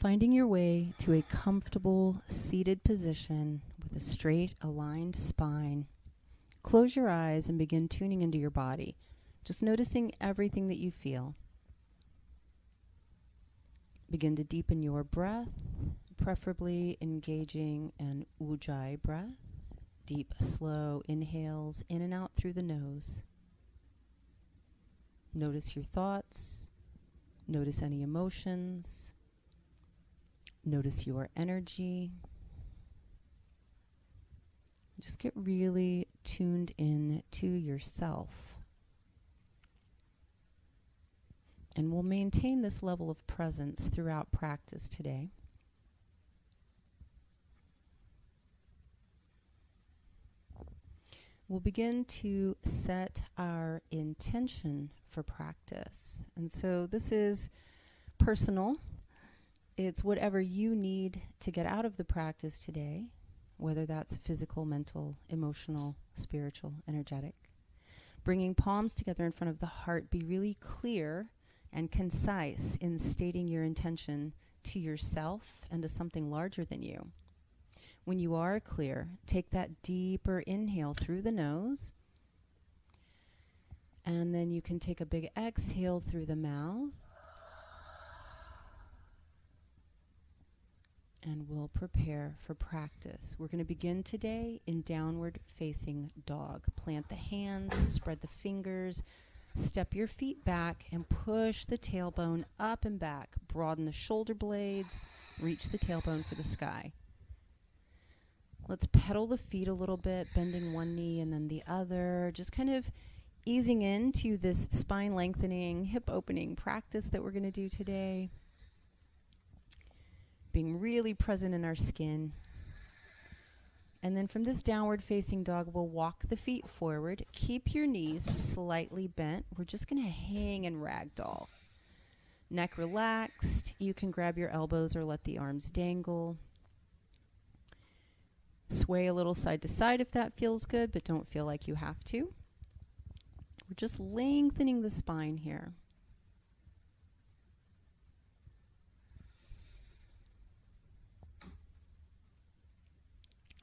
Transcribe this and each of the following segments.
Finding your way to a comfortable seated position with a straight, aligned spine. Close your eyes and begin tuning into your body, just noticing everything that you feel. Begin to deepen your breath, preferably engaging an ujjayi breath. Deep, slow inhales in and out through the nose. Notice your thoughts. Notice any emotions. Notice your energy. Just get really tuned in to yourself. And we'll maintain this level of presence throughout practice today. We'll begin to set our intention for practice. And so this is personal. It's whatever you need to get out of the practice today, whether that's physical, mental, emotional, spiritual, energetic. Bringing palms together in front of the heart, be really clear and concise in stating your intention to yourself and to something larger than you. When you are clear, take that deeper inhale through the nose, and then you can take a big exhale through the mouth. And we'll prepare for practice. We're going to begin today in downward facing dog. Plant the hands, spread the fingers, step your feet back and push the tailbone up and back. Broaden the shoulder blades, reach the tailbone for the sky. Let's pedal the feet a little bit, bending one knee and then the other, just kind of easing into this spine lengthening, hip opening practice that we're going to do today. Being really present in our skin. And then from this downward facing dog, we'll walk the feet forward. Keep your knees slightly bent. We're just going to hang and ragdoll. Neck relaxed. You can grab your elbows or let the arms dangle. Sway a little side to side if that feels good, but don't feel like you have to. We're just lengthening the spine here.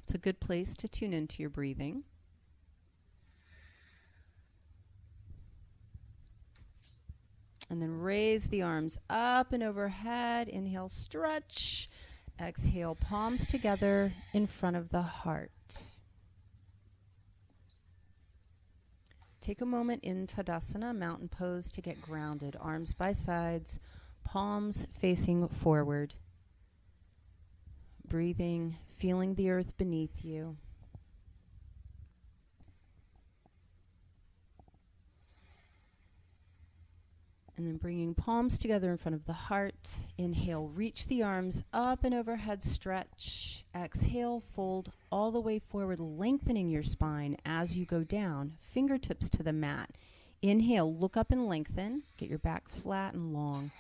It's a good place to tune into your breathing. And then raise the arms up and overhead. Inhale, stretch. Exhale, palms together in front of the heart. Take a moment in Tadasana, mountain pose, to get grounded. Arms by sides, palms facing forward. Breathing, feeling the earth beneath you. And then bringing palms together in front of the heart. Inhale, reach the arms up and overhead, stretch. Exhale, fold all the way forward, lengthening your spine as you go down. Fingertips to the mat. Inhale, look up and lengthen. Get your back flat and long.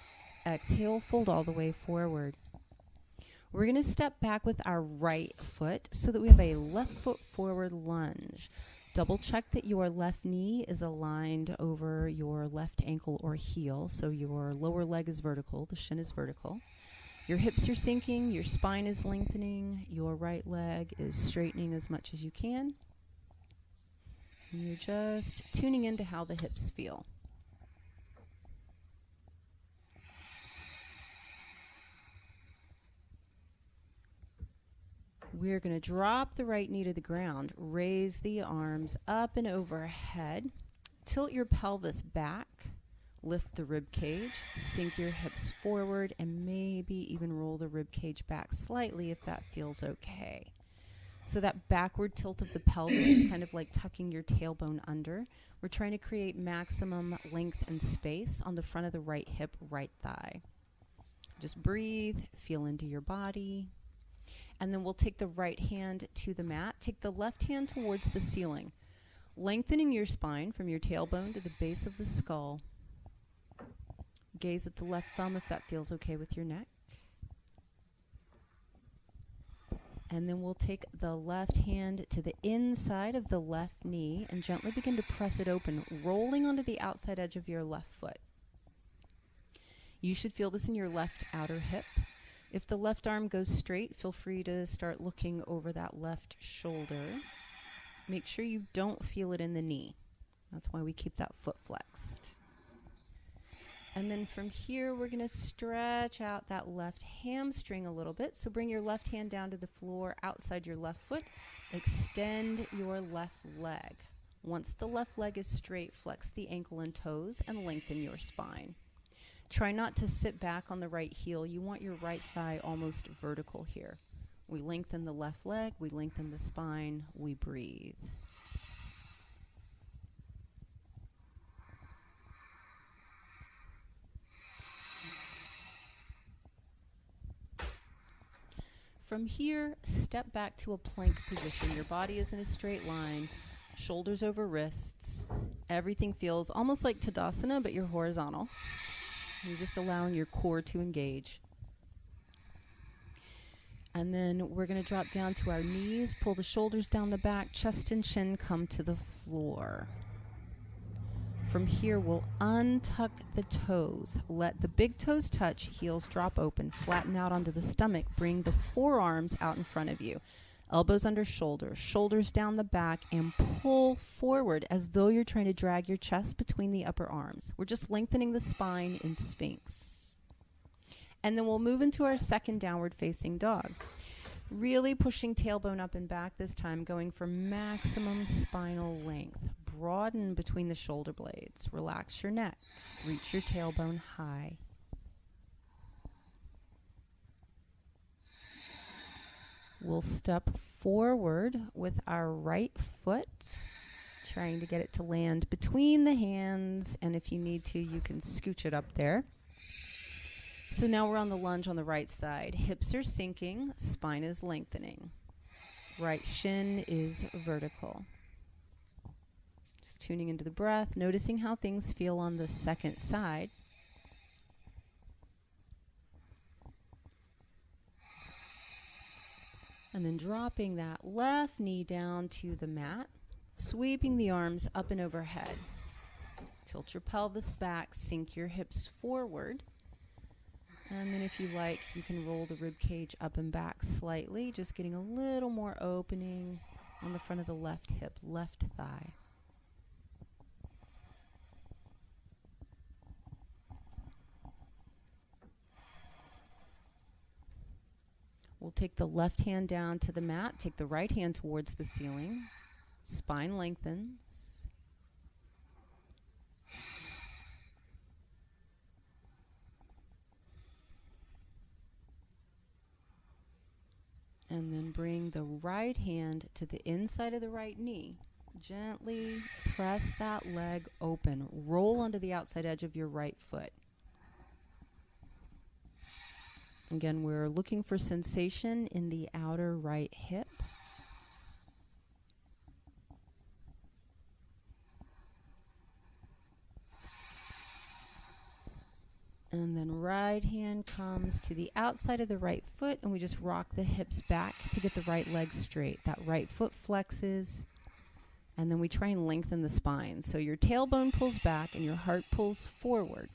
Exhale, fold all the way forward. We're going to step back with our right foot so that we have a left foot forward lunge. Double check that your left knee is aligned over your left ankle or heel, so your lower leg is vertical, the shin is vertical. Your hips are sinking, your spine is lengthening, your right leg is straightening as much as you can. And you're just tuning into how the hips feel. We're going to drop the right knee to the ground, raise the arms up and overhead, tilt your pelvis back, lift the rib cage, sink your hips forward, and maybe even roll the rib cage back slightly if that feels okay. So that backward tilt of the pelvis is kind of like tucking your tailbone under. We're trying to create maximum length and space on the front of the right hip, right thigh. Just breathe, feel into your body. And then we'll take the right hand to the mat. Take the left hand towards the ceiling, lengthening your spine from your tailbone to the base of the skull. Gaze at the left thumb if that feels okay with your neck. And then we'll take the left hand to the inside of the left knee and gently begin to press it open, rolling onto the outside edge of your left foot. You should feel this in your left outer hip. If the left arm goes straight, feel free to start looking over that left shoulder. Make sure you don't feel it in the knee. That's why we keep that foot flexed. And then from here, we're going to stretch out that left hamstring a little bit. So bring your left hand down to the floor outside your left foot. Extend your left leg. Once the left leg is straight, flex the ankle and toes and lengthen your spine. Try not to sit back on the right heel. You want your right thigh almost vertical here. We lengthen the left leg, we lengthen the spine, we breathe. From here, step back to a plank position. Your body is in a straight line, shoulders over wrists. Everything feels almost like Tadasana, but you're horizontal. You're just allowing your core to engage. And then we're going to drop down to our knees, pull the shoulders down the back, chest and chin come to the floor. From here, we'll untuck the toes. Let the big toes touch, heels drop open, flatten out onto the stomach. Bring the forearms out in front of you. Elbows under shoulders, shoulders down the back, and pull forward as though you're trying to drag your chest between the upper arms. We're just lengthening the spine in Sphinx. And then we'll move into our second downward facing dog. Really pushing tailbone up and back this time, going for maximum spinal length. Broaden between the shoulder blades. Relax your neck. Reach your tailbone high. We'll step forward with our right foot, trying to get it to land between the hands, and if you need to, you can scooch it up there. So now we're on the lunge on the right side. Hips are sinking, spine is lengthening. Right shin is vertical. Just tuning into the breath, noticing how things feel on the second side. And then dropping that left knee down to the mat, sweeping the arms up and overhead. Tilt your pelvis back, sink your hips forward. And then if you like, you can roll the rib cage up and back slightly, just getting a little more opening on the front of the left hip, left thigh. We'll take the left hand down to the mat, take the right hand towards the ceiling. Spine lengthens. And then bring the right hand to the inside of the right knee. Gently press that leg open. Roll onto the outside edge of your right foot. Again, we're looking for sensation in the outer right hip. And then right hand comes to the outside of the right foot, and we just rock the hips back to get the right leg straight. That right foot flexes, and then we try and lengthen the spine. So your tailbone pulls back and your heart pulls forward.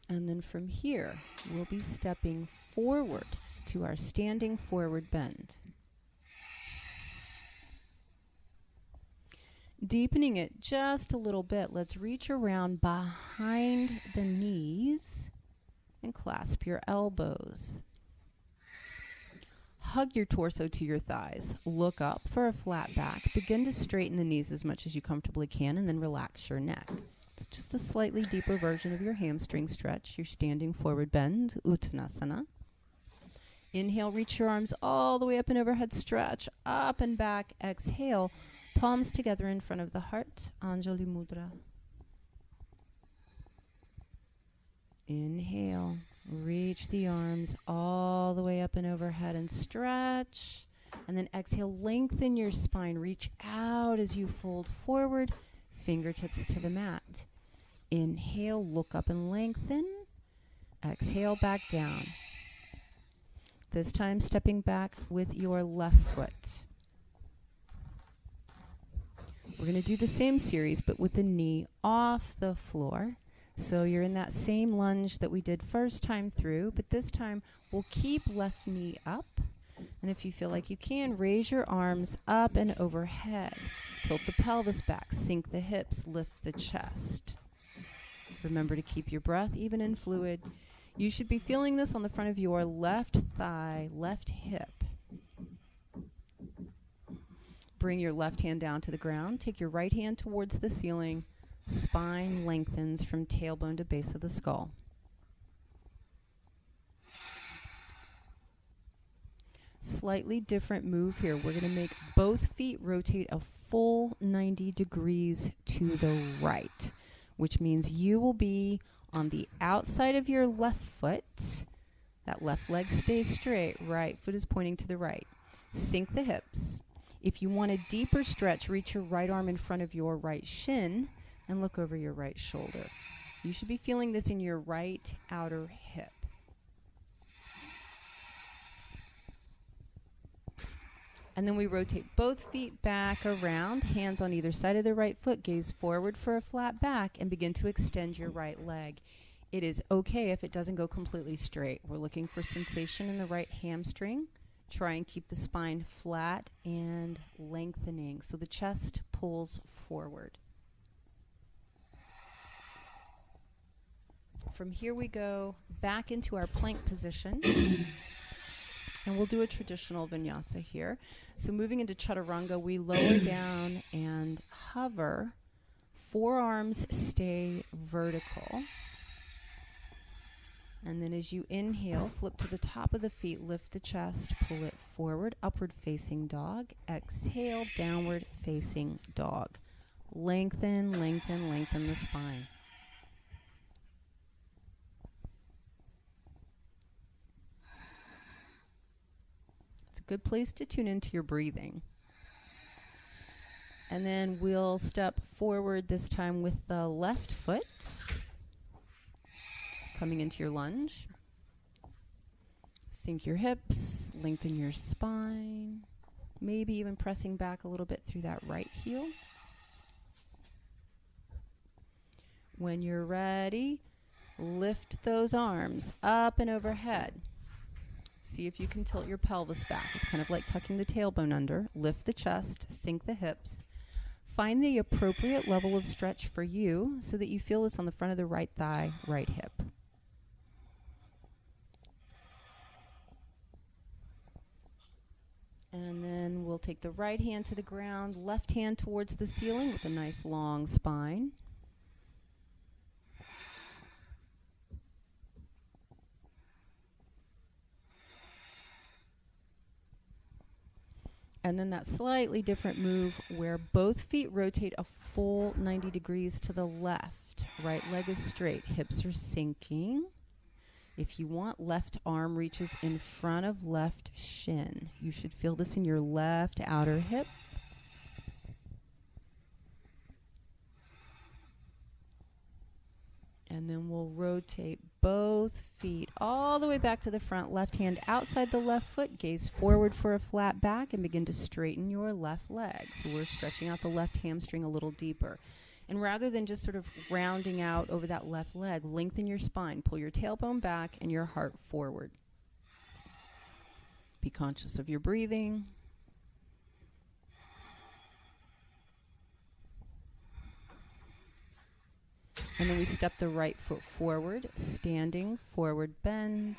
And then from here, we'll be stepping forward to our standing forward bend. Deepening it just a little bit, let's reach around behind the knees and clasp your elbows. Hug your torso to your thighs. Look up for a flat back. Begin to straighten the knees as much as you comfortably can, and then relax your neck. It's just a slightly deeper version of your hamstring stretch, your standing forward bend, Uttanasana. Inhale, reach your arms all the way up and overhead, stretch up and back. Exhale, palms together in front of the heart, Anjali Mudra. Inhale, reach the arms all the way up and overhead and stretch. And then exhale, lengthen your spine, reach out as you fold forward. Fingertips to the mat. Inhale, look up and lengthen. Exhale, back down. This time stepping back with your left foot. We're going to do the same series, but with the knee off the floor. So you're in that same lunge that we did first time through, but this time we'll keep left knee up. And if you feel like you can, raise your arms up and overhead. Tilt the pelvis back, sink the hips, lift the chest. Remember to keep your breath even and fluid. You should be feeling this on the front of your left thigh, left hip. Bring your left hand down to the ground. Take your right hand towards the ceiling. Spine lengthens from tailbone to base of the skull. Slightly different move here. We're going to make both feet rotate a full 90 degrees to the right, which means you will be on the outside of your left foot. That left leg stays straight. Right foot is pointing to the right. Sink the hips. If you want a deeper stretch, reach your right arm in front of your right shin and look over your right shoulder. You should be feeling this in your right outer hip. And then we rotate both feet back around, hands on either side of the right foot, gaze forward for a flat back, and begin to extend your right leg. It is okay if it doesn't go completely straight. We're looking for sensation in the right hamstring. Try and keep the spine flat and lengthening so the chest pulls forward. From here we go back into our plank position. And we'll do a traditional vinyasa here. So moving into Chaturanga, we lower down and hover. Forearms stay vertical. And then as you inhale, flip to the top of the feet, lift the chest, pull it forward, upward facing dog. Exhale, downward facing dog. Lengthen, lengthen, lengthen the spine. Good place to tune into your breathing. And then we'll step forward this time with the left foot, coming into your lunge. Sink your hips, lengthen your spine, maybe even pressing back a little bit through that right heel. When you're ready, lift those arms up and overhead. See if you can tilt your pelvis back. It's kind of like tucking the tailbone under. Lift the chest, sink the hips. Find the appropriate level of stretch for you so that you feel this on the front of the right thigh, right hip. And then we'll take the right hand to the ground, left hand towards the ceiling with a nice long spine. And then that slightly different move where both feet rotate a full 90 degrees to the left. Right leg is straight, hips are sinking. If you want, left arm reaches in front of left shin. You should feel this in your left outer hip. And then we'll rotate both feet all the way back to the front. Left hand outside the left foot. Gaze forward for a flat back and begin to straighten your left leg. So we're stretching out the left hamstring a little deeper. And rather than just sort of rounding out over that left leg, lengthen your spine. Pull your tailbone back and your heart forward. Be conscious of your breathing. And then we step the right foot forward, standing, forward bend.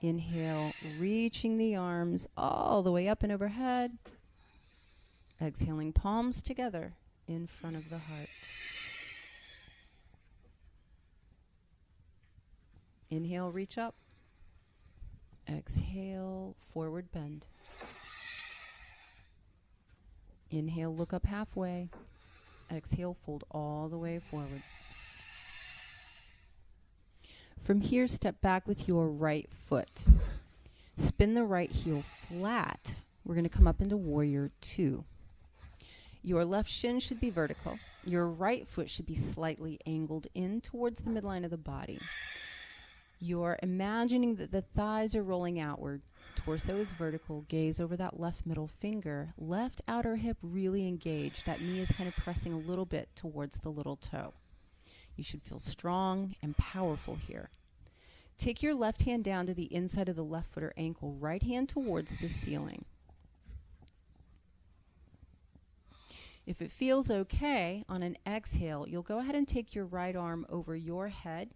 Inhale, reaching the arms all the way up and overhead. Exhaling, palms together in front of the heart. Inhale, reach up. Exhale, forward bend. Inhale, look up halfway. Exhale, fold all the way forward. From here, step back with your right foot. Spin the right heel flat. We're going to come up into Warrior Two. Your left shin should be vertical. Your right foot should be slightly angled in towards the midline of the body. You're imagining that the thighs are rolling outward. Torso is vertical. Gaze over that left middle finger. Left outer hip really engaged. That knee is kind of pressing a little bit towards the little toe. You should feel strong and powerful here. Take your left hand down to the inside of the left foot or ankle. Right hand towards the ceiling. If it feels okay, on an exhale, you'll go ahead and take your right arm over your head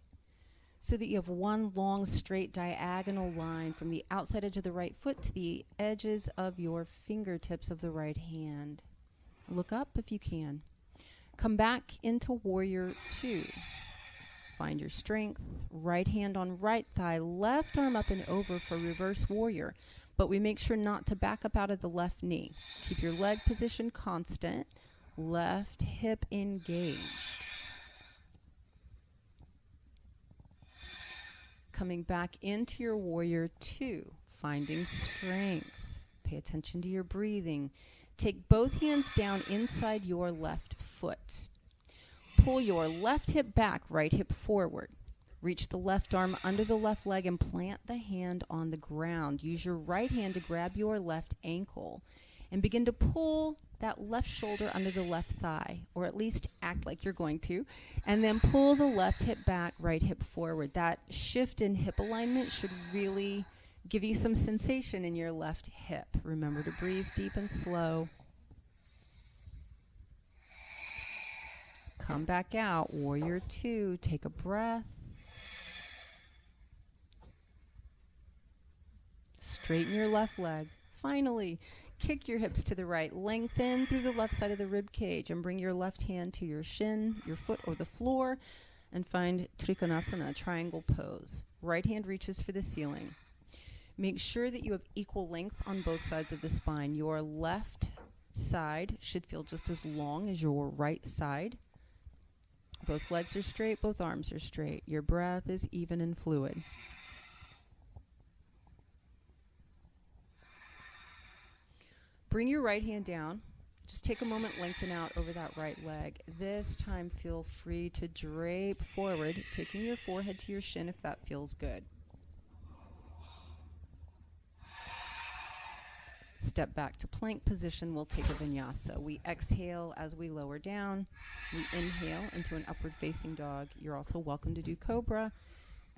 so that you have one long, straight, diagonal line from the outside edge of the right foot to the edges of your fingertips of the right hand. Look up if you can. Come back into Warrior 2. Find your strength. Right hand on right thigh, left arm up and over for Reverse Warrior. But we make sure not to back up out of the left knee. Keep your leg position constant. Left hip engaged. Coming back into your Warrior 2. Finding strength. Pay attention to your breathing. Take both hands down inside your left foot. Pull your left hip back, right hip forward. Reach the left arm under the left leg and plant the hand on the ground. Use your right hand to grab your left ankle and begin to pull that left shoulder under the left thigh, or at least act like you're going to, and then pull the left hip back, right hip forward. That shift in hip alignment should really give you some sensation in your left hip. Remember to breathe deep and slow. Come back out, Warrior 2, take a breath. Straighten your left leg. Finally, kick your hips to the right. Lengthen through the left side of the rib cage and bring your left hand to your shin, your foot, or the floor, and find Trikonasana, triangle pose. Right hand reaches for the ceiling. Make sure that you have equal length on both sides of the spine. Your left side should feel just as long as your right side. Both legs are straight, both arms are straight. Your breath is even and fluid. Bring your right hand down. Just take a moment, lengthen out over that right leg. This time feel free to drape forward, taking your forehead to your shin if that feels good. Step back to plank position. We'll take a vinyasa. We exhale as we lower down. We inhale into an upward facing dog. You're also welcome to do cobra.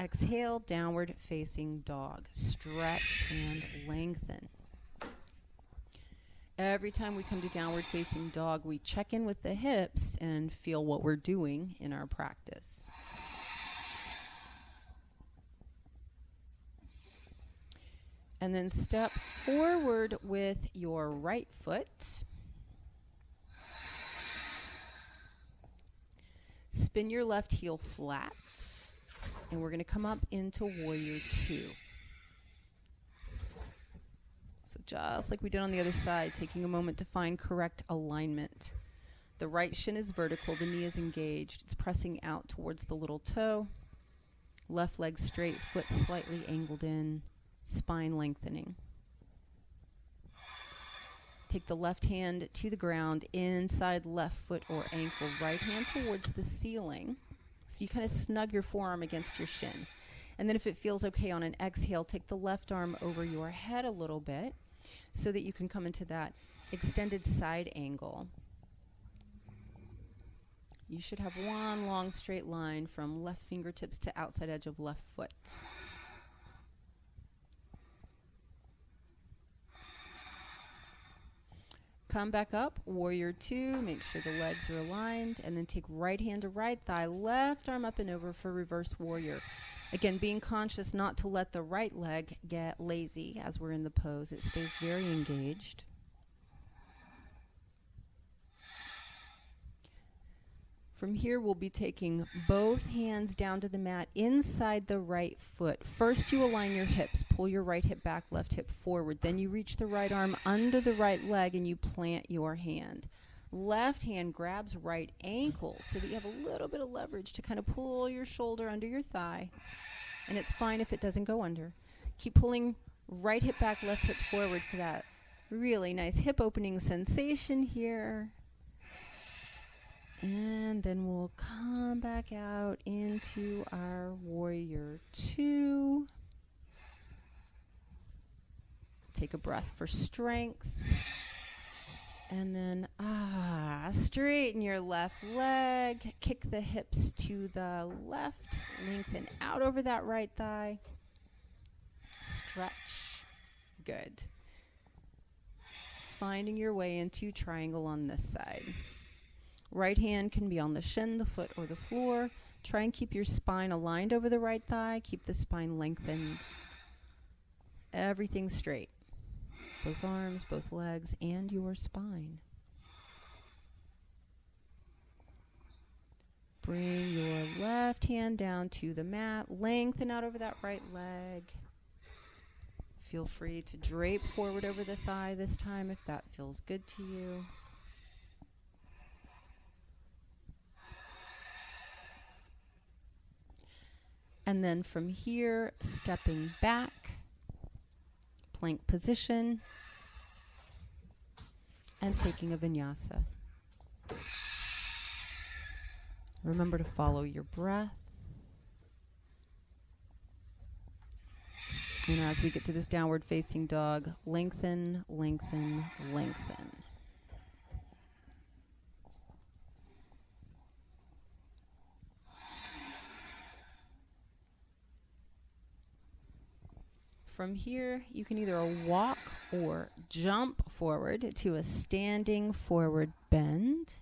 Exhale, downward facing dog. Stretch and lengthen. Every time we come to downward facing dog, we check in with the hips and feel what we're doing in our practice. And then step forward with your right foot. Spin your left heel flat. And we're going to come up into Warrior 2. So just like we did on the other side, taking a moment to find correct alignment. The right shin is vertical, the knee is engaged. It's pressing out towards the little toe. Left leg straight, foot slightly angled in. Spine lengthening. Take the left hand to the ground, inside left foot or ankle, right hand towards the ceiling. So you kind of snug your forearm against your shin. And then if it feels okay on an exhale, take the left arm over your head a little bit so that you can come into that extended side angle. You should have one long straight line from left fingertips to outside edge of left foot. Come back up, Warrior 2, make sure the legs are aligned, and then take right hand to right thigh, left arm up and over for Reverse Warrior. Again, being conscious not to let the right leg get lazy as we're in the pose. It stays very engaged. From here, we'll be taking both hands down to the mat inside the right foot. First, you align your hips. Pull your right hip back, left hip forward. Then you reach the right arm under the right leg and you plant your hand. Left hand grabs right ankle so that you have a little bit of leverage to kind of pull your shoulder under your thigh. And it's fine if it doesn't go under. Keep pulling right hip back, left hip forward for that really nice hip opening sensation here. And then we'll come back out into our Warrior 2. Take a breath for strength. And then, straighten your left leg. Kick the hips to the left. Lengthen out over that right thigh. Stretch. Good. Finding your way into triangle on this side. Right hand can be on the shin, the foot, or the floor. Try and keep your spine aligned over the right thigh. Keep the spine lengthened. Everything straight. Both arms, both legs, and your spine. Bring your left hand down to the mat. Lengthen out over that right leg. Feel free to drape forward over the thigh this time if that feels good to you. And then from here, stepping back. Plank position, and taking a vinyasa. Remember to follow your breath. And as we get to this downward facing dog, lengthen, lengthen, lengthen. From here, you can either walk or jump forward to a standing forward bend.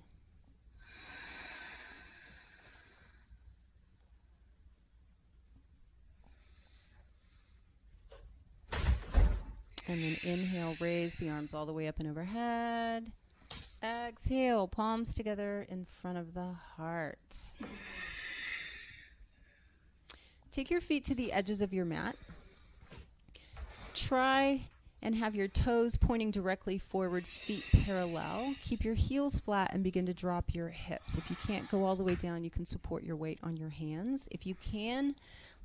And then inhale, raise the arms all the way up and overhead. Exhale, palms together in front of the heart. Take your feet to the edges of your mat. Try and have your toes pointing directly forward, feet parallel. Keep your heels flat and begin to drop your hips. If you can't go all the way down, you can support your weight on your hands. If you can,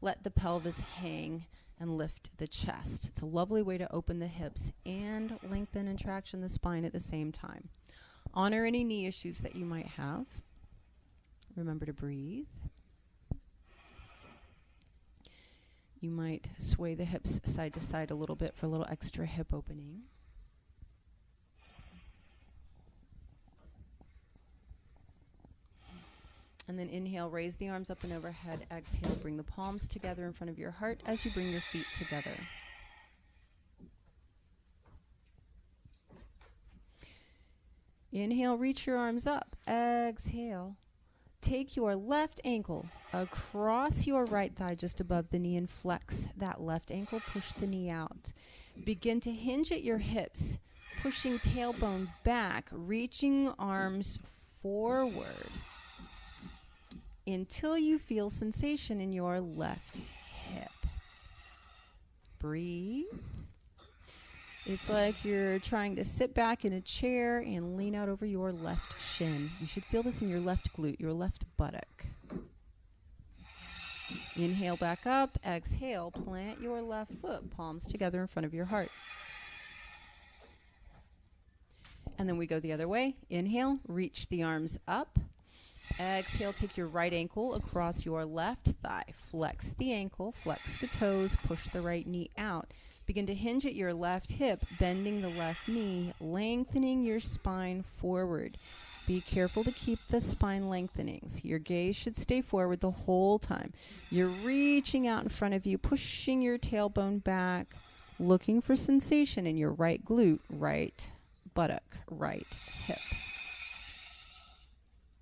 let the pelvis hang and lift the chest. It's a lovely way to open the hips and lengthen and traction the spine at the same time. Honor any knee issues that you might have. Remember to breathe. You might sway the hips side to side a little bit for a little extra hip opening. And then inhale, raise the arms up and overhead. Exhale, bring the palms together in front of your heart as you bring your feet together. Inhale, reach your arms up. Exhale. Take your left ankle across your right thigh just above the knee and flex that left ankle. Push the knee out. Begin to hinge at your hips, pushing tailbone back, reaching arms forward until you feel sensation in your left hip. Breathe. It's like you're trying to sit back in a chair and lean out over your left shin. You should feel this in your left glute, your left buttock. Inhale back up. Exhale, plant your left foot, palms together in front of your heart. And then we go the other way. Inhale, reach the arms up. Exhale, take your right ankle across your left thigh. Flex the ankle, flex the toes, push the right knee out. Begin to hinge at your left hip, bending the left knee, lengthening your spine forward. Be careful to keep the spine lengthening. So your gaze should stay forward the whole time. You're reaching out in front of you, pushing your tailbone back, looking for sensation in your right glute, right buttock, right hip.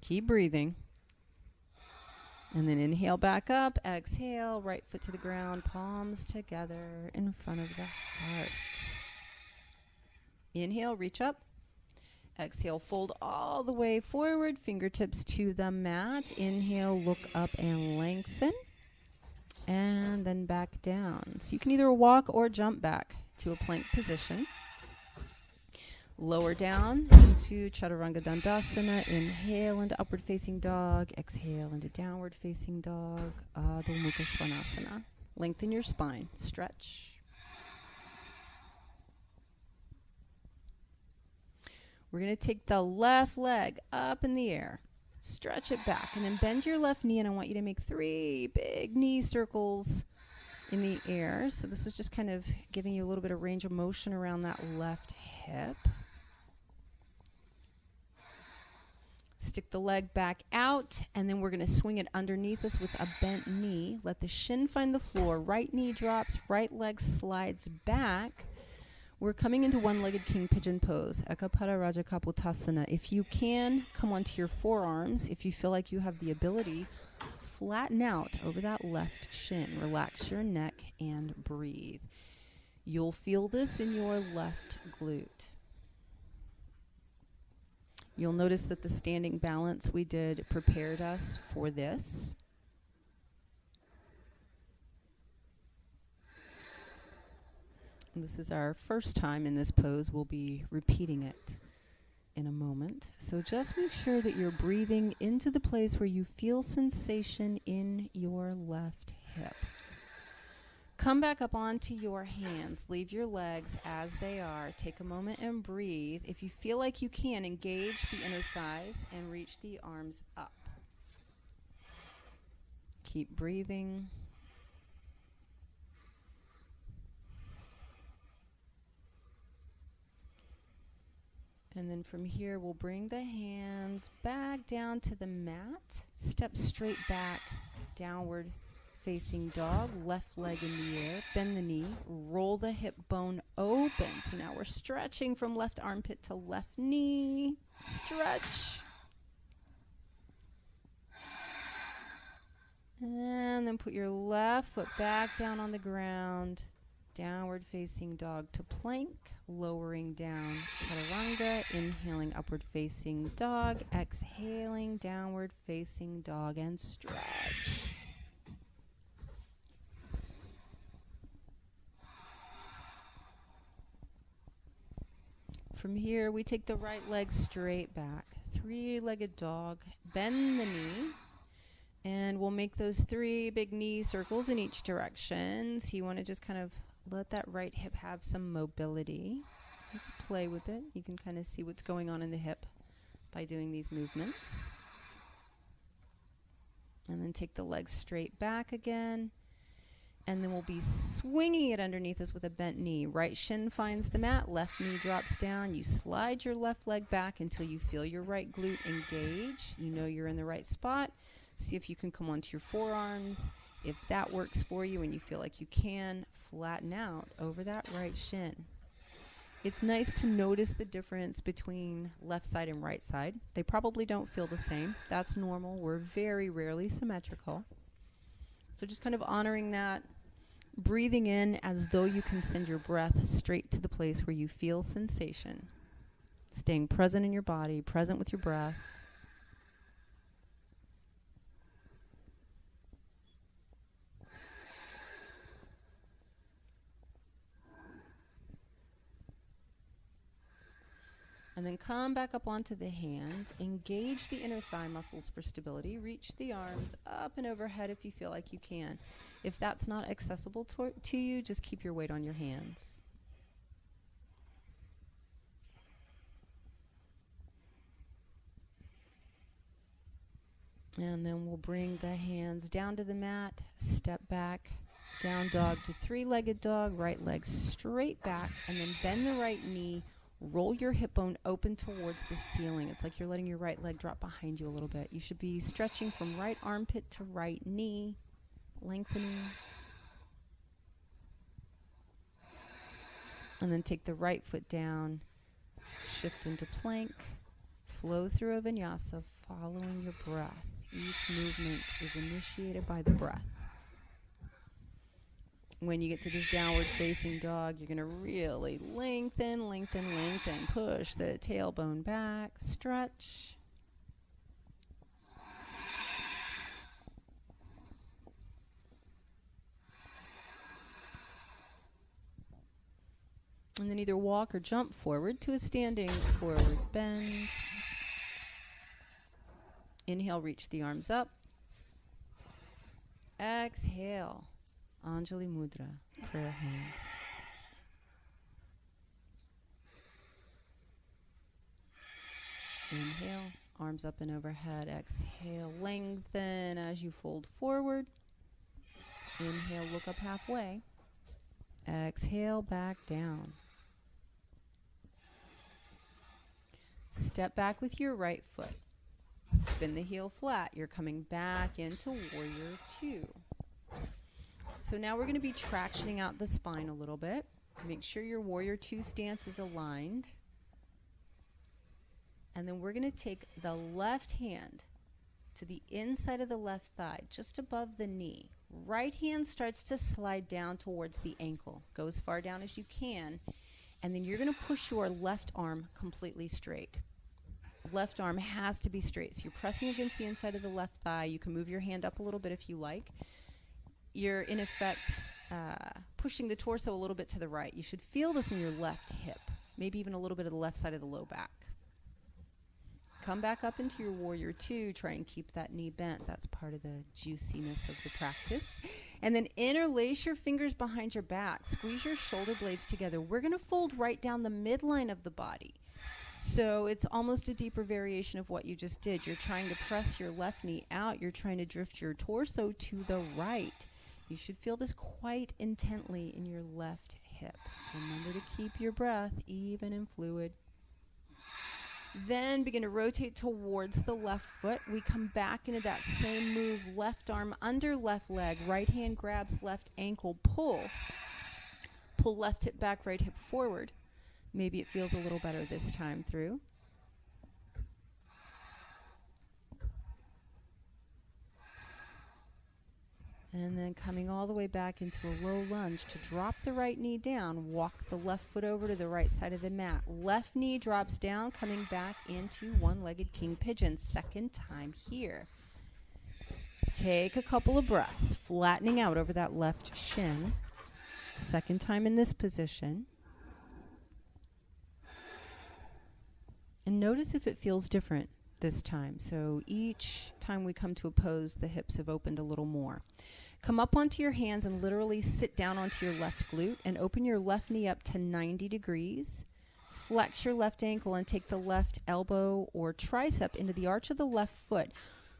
Keep breathing. And then inhale back up. Exhale, right foot to the ground, palms together in front of the heart. Inhale, reach up. Exhale, fold all the way forward, fingertips to the mat. Inhale, look up and lengthen. And then back down. So you can either walk or jump back to a plank position. Lower down into Chaturanga Dandasana. Inhale into upward facing dog. Exhale into downward facing dog. Adho Mukha Svanasana. Lengthen your spine. Stretch. We're going to take the left leg up in the air. Stretch it back and then bend your left knee, and I want you to make 3 big knee circles in the air. So this is just kind of giving you a little bit of range of motion around that left hip. Stick the leg back out, and then we're going to swing it underneath us with a bent knee. Let the shin find the floor. Right knee drops, right leg slides back. We're coming into one-legged king pigeon pose, Ekapada Raja Kapotasana. If you can, come onto your forearms. If you feel like you have the ability, flatten out over that left shin. Relax your neck and breathe. You'll feel this in your left glute. You'll notice that the standing balance we did prepared us for this. And this is our first time in this pose. We'll be repeating it in a moment. So just make sure that you're breathing into the place where you feel sensation in your left hip. Come back up onto your hands. Leave your legs as they are. Take a moment and breathe. If you feel like you can, engage the inner thighs and reach the arms up. Keep breathing. And then from here, we'll bring the hands back down to the mat. Step straight back, downward facing dog, left leg in the air, bend the knee, roll the hip bone open. So now we're stretching from left armpit to left knee. Stretch. And then put your left foot back down on the ground. Downward facing dog to plank, lowering down Chaturanga, inhaling upward facing dog, exhaling downward facing dog, and stretch. From here, we take the right leg straight back, three-legged dog, bend the knee, and we'll make those three big knee circles in each direction. So you want to just kind of let that right hip have some mobility. Just play with it. You can kind of see what's going on in the hip by doing these movements. And then take the legs straight back again. And then we'll be swinging it underneath us with a bent knee. Right shin finds the mat, left knee drops down. You slide your left leg back until you feel your right glute engage. You know you're in the right spot. See if you can come onto your forearms. If that works for you and you feel like you can, flatten out over that right shin. It's nice to notice the difference between left side and right side. They probably don't feel the same. That's normal. We're very rarely symmetrical. So just kind of honoring that, breathing in as though you can send your breath straight to the place where you feel sensation. Staying present in your body, present with your breath. And then come back up onto the hands. Engage the inner thigh muscles for stability. Reach the arms up and overhead if you feel like you can. If that's not accessible to you, just keep your weight on your hands. And then we'll bring the hands down to the mat. Step back. Down dog to three-legged dog. Right leg straight back. And then bend the right knee. Roll your hip bone open towards the ceiling. It's like you're letting your right leg drop behind you a little bit. You should be stretching from right armpit to right knee, lengthening. And then take the right foot down, shift into plank, flow through a vinyasa, following your breath. Each movement is initiated by the breath. When you get to this downward facing dog, you're going to really lengthen, lengthen, lengthen. Push the tailbone back, stretch. And then either walk or jump forward to a standing forward bend. Inhale, reach the arms up. Exhale. Anjali Mudra, prayer hands. Inhale, arms up and overhead. Exhale, lengthen as you fold forward. Inhale, look up halfway. Exhale, back down. Step back with your right foot. Spin the heel flat. You're coming back into Warrior Two. So now we're going to be tractioning out the spine a little bit. Make sure your Warrior Two stance is aligned. And then we're going to take the left hand to the inside of the left thigh, just above the knee. Right hand starts to slide down towards the ankle. Go as far down as you can. And then you're going to push your left arm completely straight. Left arm has to be straight. So you're pressing against the inside of the left thigh. You can move your hand up a little bit if you like. You're, in effect, pushing the torso a little bit to the right. You should feel this in your left hip, maybe even a little bit of the left side of the low back. Come back up into your Warrior Two. Try and keep that knee bent. That's part of the juiciness of the practice. And then interlace your fingers behind your back. Squeeze your shoulder blades together. We're going to fold right down the midline of the body. So it's almost a deeper variation of what you just did. You're trying to press your left knee out. You're trying to drift your torso to the right. You should feel this quite intently in your left hip. Remember to keep your breath even and fluid. Then begin to rotate towards the left foot. We come back into that same move, left arm under left leg. Right hand grabs left ankle, pull. Pull left hip back, right hip forward. Maybe it feels a little better this time through. And then coming all the way back into a low lunge to drop the right knee down. Walk the left foot over to the right side of the mat. Left knee drops down, coming back into one-legged king pigeon. Second time here. Take a couple of breaths, flattening out over that left shin. Second time in this position. And notice if it feels different this time. So each time we come to a pose, the hips have opened a little more. Come up onto your hands and literally sit down onto your left glute and open your left knee up to 90 degrees. Flex your left ankle and take the left elbow or tricep into the arch of the left foot,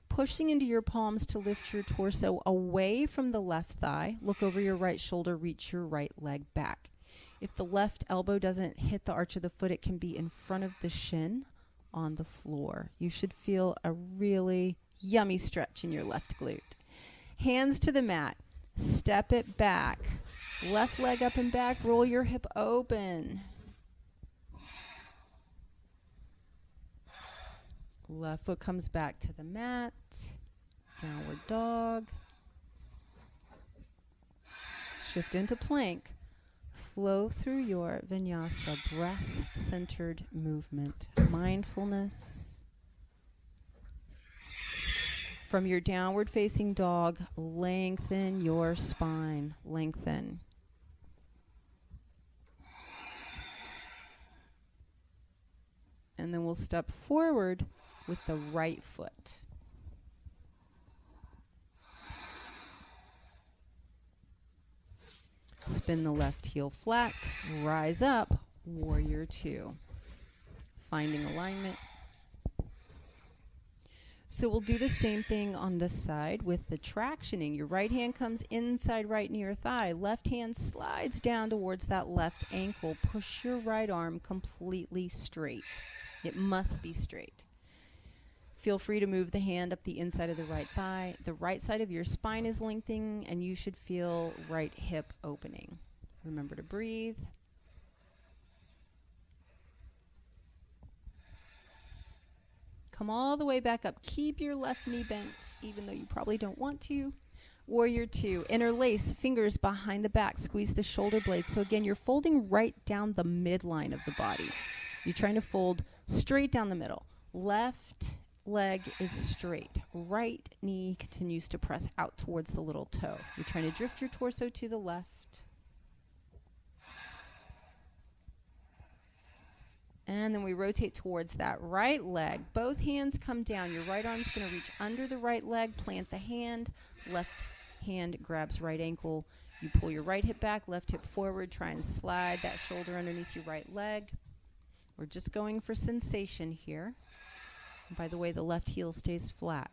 pushing into your palms to lift your torso away from the left thigh. Look over your right shoulder, reach your right leg back. If the left elbow doesn't hit the arch of the foot, it can be in front of the shin on the floor. You should feel a really yummy stretch in your left glute. Hands to the mat. Step it back. Left leg up and back. Roll your hip open. Left foot comes back to the mat. Downward dog. Shift into plank. Flow through your vinyasa, breath-centered movement. Mindfulness. From your downward facing dog, lengthen your spine. Lengthen. And then we'll step forward with the right foot. Spin the left heel flat, rise up, Warrior Two. Finding alignment. So we'll do the same thing on this side with the tractioning. Your right hand comes inside right knee or thigh. Left hand slides down towards that left ankle. Push your right arm completely straight. It must be straight. Feel free to move the hand up the inside of the right thigh. The right side of your spine is lengthening, and you should feel right hip opening. Remember to breathe. Come all the way back up. Keep your left knee bent, even though you probably don't want to. Warrior Two. Interlace fingers behind the back. Squeeze the shoulder blades. So again, you're folding right down the midline of the body. You're trying to fold straight down the middle. Left leg is straight. Right knee continues to press out towards the little toe. You're trying to drift your torso to the left. And then we rotate towards that right leg. Both hands come down. Your right arm's going to reach under the right leg. Plant the hand. Left hand grabs right ankle. You pull your right hip back, left hip forward. Try and slide that shoulder underneath your right leg. We're just going for sensation here. And by the way, the left heel stays flat.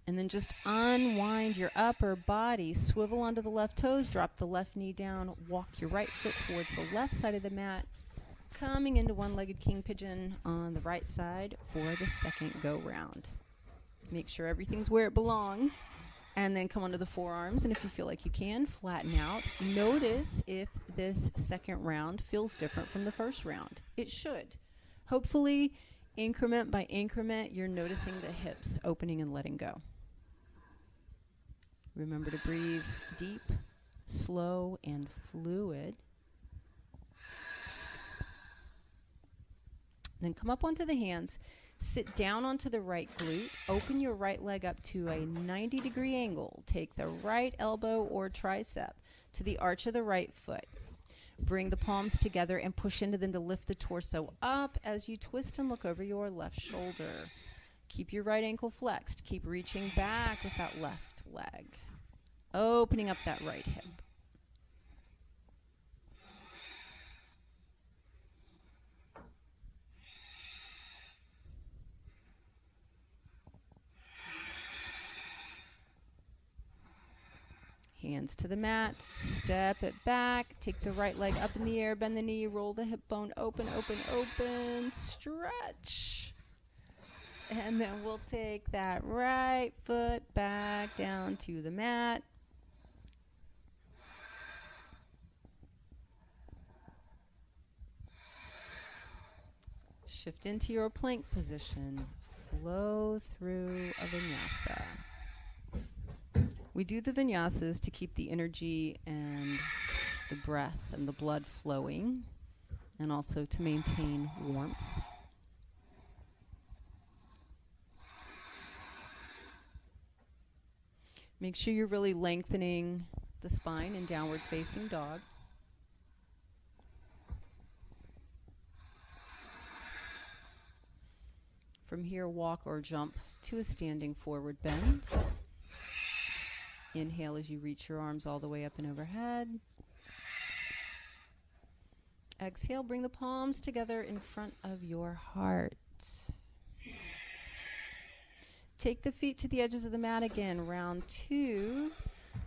And then just unwind your upper body, swivel onto the left toes, drop the left knee down, walk your right foot towards the left side of the mat, coming into one-legged king pigeon on the right side for the second go round. Make sure everything's where it belongs, and then come onto the forearms, and if you feel like you can, flatten out. Notice if this second round feels different from the first round. It should. Hopefully, increment by increment, you're noticing the hips opening and letting go. Remember to breathe deep, slow, and fluid. Then come up onto the hands, sit down onto the right glute, open your right leg up to a 90-degree angle. Take the right elbow or tricep to the arch of the right foot. Bring the palms together and push into them to lift the torso up as you twist and look over your left shoulder. Keep your right ankle flexed. Keep reaching back with that left leg. Opening up that right hip. Hands to the mat, step it back, take the right leg up in the air, bend the knee, roll the hip bone, open, open, open, stretch. And then we'll take that right foot back down to the mat. Shift into your plank position, flow through a vinyasa. We do the vinyasas to keep the energy and the breath and the blood flowing, and also to maintain warmth. Make sure you're really lengthening the spine in downward facing dog. From here, walk or jump to a standing forward bend. Inhale as you reach your arms all the way up and overhead. Exhale, bring the palms together in front of your heart. Take the feet to the edges of the mat again. Round 2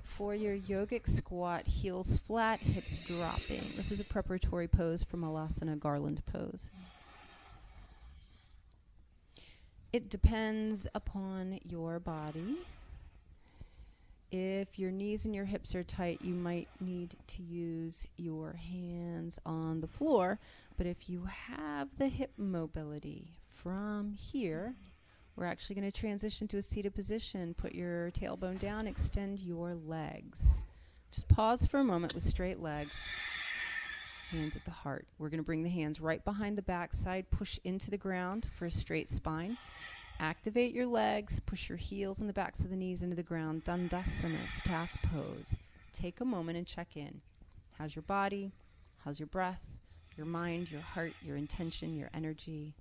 for your yogic squat, heels flat, hips dropping. This is a preparatory pose for Malasana garland pose. It depends upon your body. If your knees and your hips are tight, you might need to use your hands on the floor. But if you have the hip mobility from here, we're actually going to transition to a seated position. Put your tailbone down, extend your legs. Just pause for a moment with straight legs. Hands at the heart. We're going to bring the hands right behind the backside, push into the ground for a straight spine. Activate your legs, push your heels and the backs of the knees into the ground. Dandasana, staff pose. Take a moment and check in. How's your body? How's your breath? Your mind, your heart, your intention, your energy?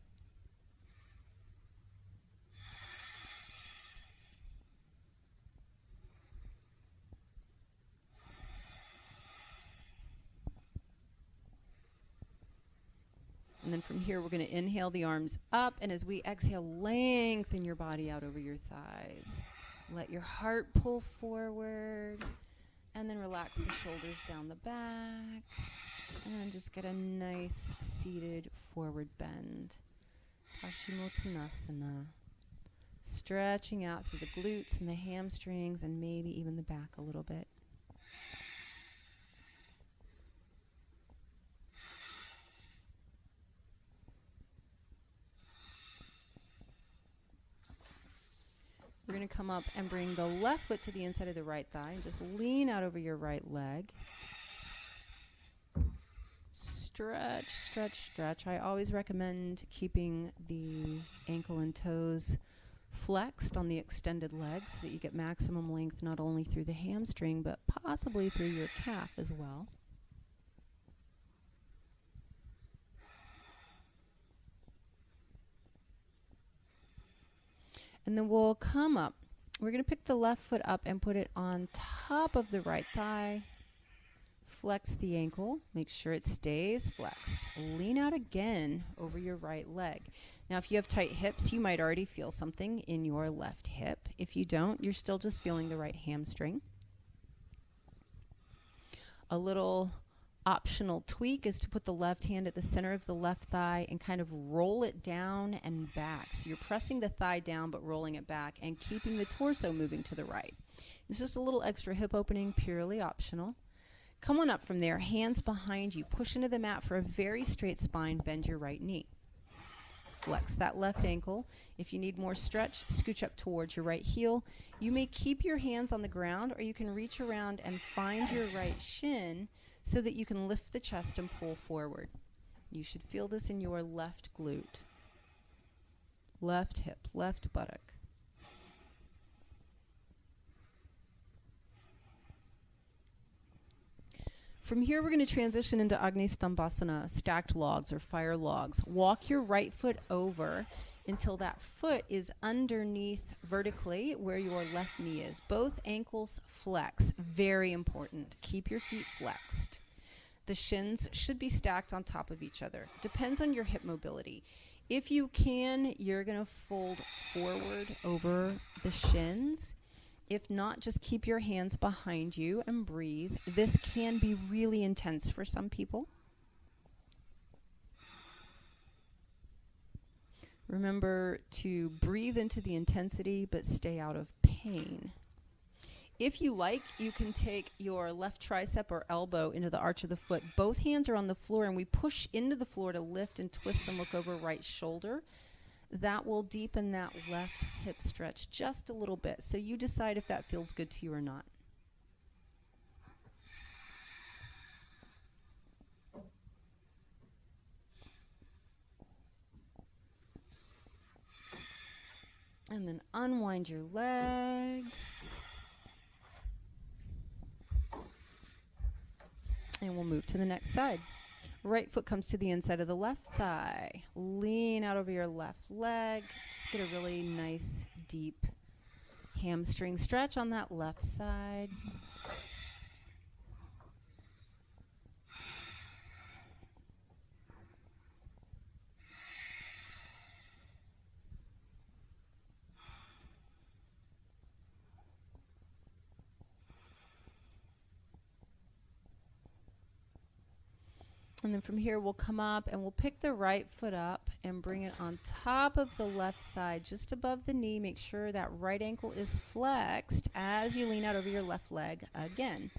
And then from here, we're going to inhale the arms up. And as we exhale, lengthen your body out over your thighs. Let your heart pull forward. And then relax the shoulders down the back. And just get a nice seated forward bend. Uttanasana. Stretching out through the glutes and the hamstrings and maybe even the back a little bit. We're going to come up and bring the left foot to the inside of the right thigh and just lean out over your right leg. Stretch, stretch, stretch. I always recommend keeping the ankle and toes flexed on the extended leg so that you get maximum length not only through the hamstring but possibly through your calf as well. And then we'll come up. We're going to pick the left foot up and put it on top of the right thigh. Flex the ankle. Make sure it stays flexed. Lean out again over your right leg. Now, if you have tight hips, you might already feel something in your left hip. If you don't, you're still just feeling the right hamstring. A little optional tweak is to put the left hand at the center of the left thigh and kind of roll it down and back. So you're pressing the thigh down but rolling it back and keeping the torso moving to the right. It's just a little extra hip opening, purely optional. Come on up from there, hands behind you. Push into the mat for a very straight spine. Bend your right knee. Flex that left ankle. If you need more stretch, scooch up towards your right heel. You may keep your hands on the ground, or you can reach around and find your right shin so that you can lift the chest and pull forward. You should feel this in your left glute, left hip, left buttock. From here, we're going to transition into Dandasana, stacked logs or fire logs. Walk your right foot over until that foot is underneath vertically where your left knee is. Both ankles flex. Very important. Keep your feet flexed. The shins should be stacked on top of each other. Depends on your hip mobility. If you can, you're going to fold forward over the shins. If not, just keep your hands behind you and breathe. This can be really intense for some people. Remember to breathe into the intensity, but stay out of pain. If you like, you can take your left tricep or elbow into the arch of the foot. Both hands are on the floor, and we push into the floor to lift and twist and look over right shoulder. That will deepen that left hip stretch just a little bit. So you decide if that feels good to you or not. And then unwind your legs. And we'll move to the next side. Right foot comes to the inside of the left thigh. Lean out over your left leg. Just get a really nice, deep hamstring stretch on that left side. And then from here, we'll come up and we'll pick the right foot up and bring it on top of the left thigh, just above the knee. Make sure that right ankle is flexed as you lean out over your left leg again.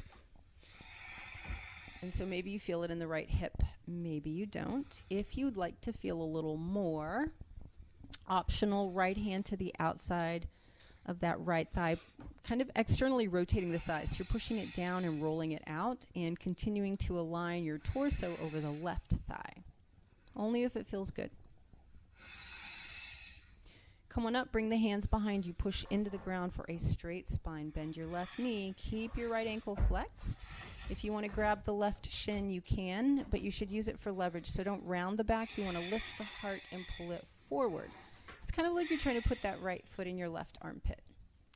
And so maybe you feel it in the right hip. Maybe you don't. If you'd like to feel a little more, optional right hand to the outside of that right thigh, kind of externally rotating the thighs. So you're pushing it down and rolling it out and continuing to align your torso over the left thigh. Only if it feels good. Come on up, bring the hands behind you, push into the ground for a straight spine. Bend your left knee, keep your right ankle flexed. If you want to grab the left shin, you can, but you should use it for leverage. So don't round the back, you want to lift the heart and pull it forward. It's kind of like you're trying to put that right foot in your left armpit.